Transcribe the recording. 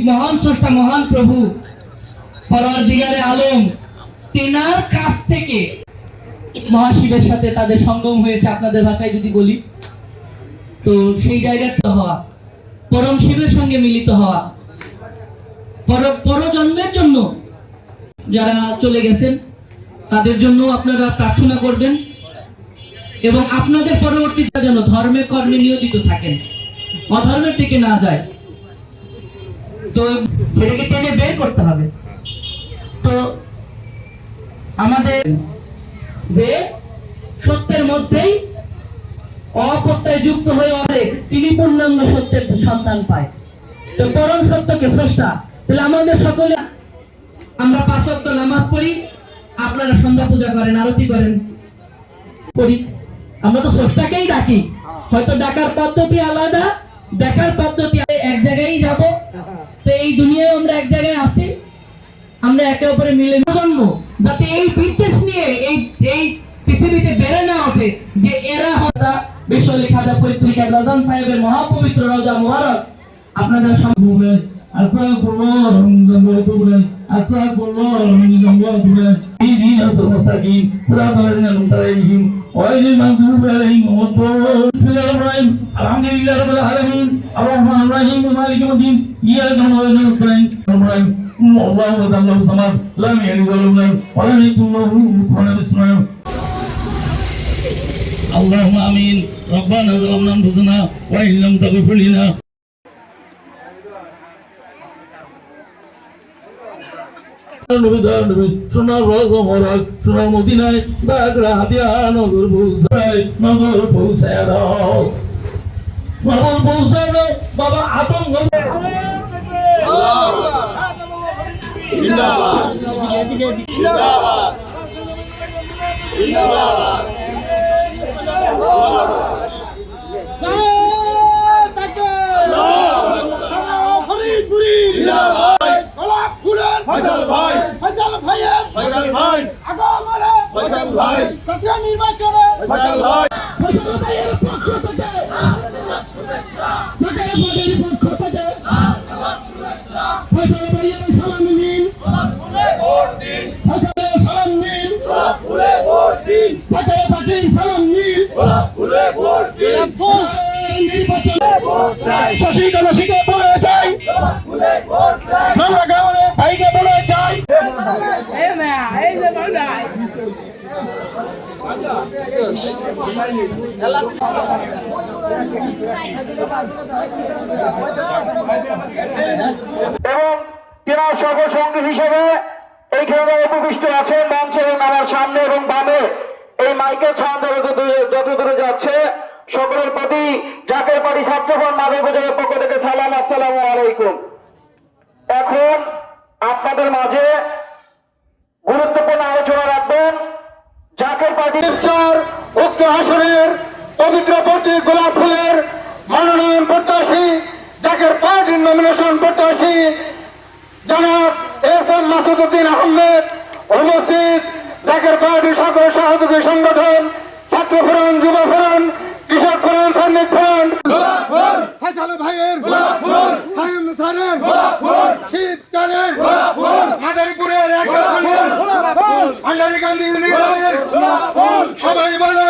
মহান স্রষ্টা মহান প্রভু পরওয়ারদিগারে আলম তেনার কাছ থেকে মহাশিবের সাথে তাদের সঙ্গম হয়েছে, আপনাদের ভাষায় যদি বলি তো সেই জায়গাতে হওয়া, পরম শিবের সঙ্গে মিলিত হওয়া, পরজন্মের জন্য যারা চলে গেছেন তাদের জন্য আপনারা প্রার্থনা করবেন এবং আপনাদের পরবর্তীতে যেন ধর্মে কর্মে নিয়োজিত থাকেন, অধর্মের দিকে না যায়। তো এটাকে টেনে বের করতে হবে। তো আমাদের যে সত্যের মধ্যেই অপত্যয় যুক্ত হয়ে অনেক তিনি পূর্ণাঙ্গ সত্যের সন্তান পায়। তো পরম সত্যকে স্রষ্টা, তাহলে আমাদের সকলে আমরা 5 ওয়াক্ত নামাজ পড়ি, আপনারা সন্ধ্যা পূজা করেন, আরতি করেন, করি, আমরা তো স্রষ্টাকেই ডাকি। হয়তো ডাকার পদ্ধতি আলাদা, দেখার পদ্ধতি এক জায়গায় যাব। তো এই দুনিয়ায় আমরা এক জায়গায় আছি, আমরা একে অপরে মিলে জন্ম যাতে এই বিদ্বেষ নিয়ে এই পৃথিবীতে বেড়ে না ওঠে যে এরা হতা বিশ্বলি খাজা ফরিদুল কেবলা জান সাহেবের মহাপবিত্র রওজা মুবারক আপনাদের সম্মুখে আস্তাগফিরুল্লাহ রহমানুল্লাহ তুবুলান আস্তাগফিরুল্লাহ রহমানুল্লাহ তুবুলান ইহদিনাস মুস্তাকিম সিরাতাল লাযিনা আন'আমতা আলাইহিম গায়রিল মাগদুবি আলাইহিম ওয়াদ-দাল্লিন বিসমিল্লাহির রাহমানির রাহিম আলহামদুলিল্লাহি রাব্বিল আলামিন আর-রাহমানির রাহিম মালিকিল ইয়াউমিদ্দিন ইয়াকা না'বুদু ওয়া ইyyaka নাস্তাঈন আল্লাহু আল্লাহু সামাদ লাম ইয়ালিদ ওয়া লাম ইউলাদ ওয়া লাম ইয়াকুল লাহু কুফুওয়ান আহাদ اللهم آمين ربنا ظلمنا أنفسنا وإن لم تغفر لنا সোনার রগমরাগ সোনার মদিনায় বাগড়া হাতিয়া নগর পৌঁছায় দাও, নগর পৌঁছায় দাও বাবা। আতঙ্ক ফয়সাল ভাই ফয়সাল ভাই আগমনে ফয়সাল ভাই জাতীয় নির্বাচনে ফয়সাল ভাই ফয়সাল ভাইয়ের পক্ষ থেকে আন্তরিক শুভেচ্ছা, ঢাকার বাগের পক্ষ থেকে আন্তরিক শুভেচ্ছা। ফয়সাল ভাইয়ের সালাম নিন, গোলাপ ফুলে ভোট দিন। ফয়সালের সালাম নিন, গোলাপ ফুলে ভোট দিন। ঢাকার বাগের সালাম নিন, গোলাপ ফুলে ভোট দিন। নির্বাচনে ভোট চাই, শশী গণশীকে বলে যাই, গোলাপ ফুলে ভোট চাই। আমরা গাঁওয়ে ভাইকে বলে যাই, এই না এই যে বান্দা এবং তেনার সহসঙ্গী হিসেবে এইখানে উপবিষ্ট আছেন মঞ্চে এবং আমার সামনে এবং বামে এই মাইকের ছাউন যত দূরে যাচ্ছে সকলের প্রতি জাকের পার্টি ছাত্রফ্রন্ট মাদক উপজেলার পক্ষ থেকে সালাম, আসসালামু আলাইকুম। এখন আপনাদের মাঝে গুরুত্বপূর্ণ আলোচনা রাখবেন জাকের পার্টি উক্ত আসনের পবিত্র প্রতীক গোলাপ ফুলের মনোনয়ন প্রত্যাশী, জাকের পার্টির নমিনেশন প্রত্যাশী জনাব এস.এম. মাসুদউদ্দিন আহমেদ উপস্থিত। জাকের পার্টির সকল সহযোগী সংগঠন ছাত্র ফ্রন্ট, যুব ফ্রন্ট, কৃষক ফ্রন্ট, শ্রমিক ফ্রন্ট, ফয়সাল ভাইয়ের সাইম স্যারের শীত চারের মাদারীপুরের আন্ডারি গান্ধী ইউনিয়নের সবাই বলো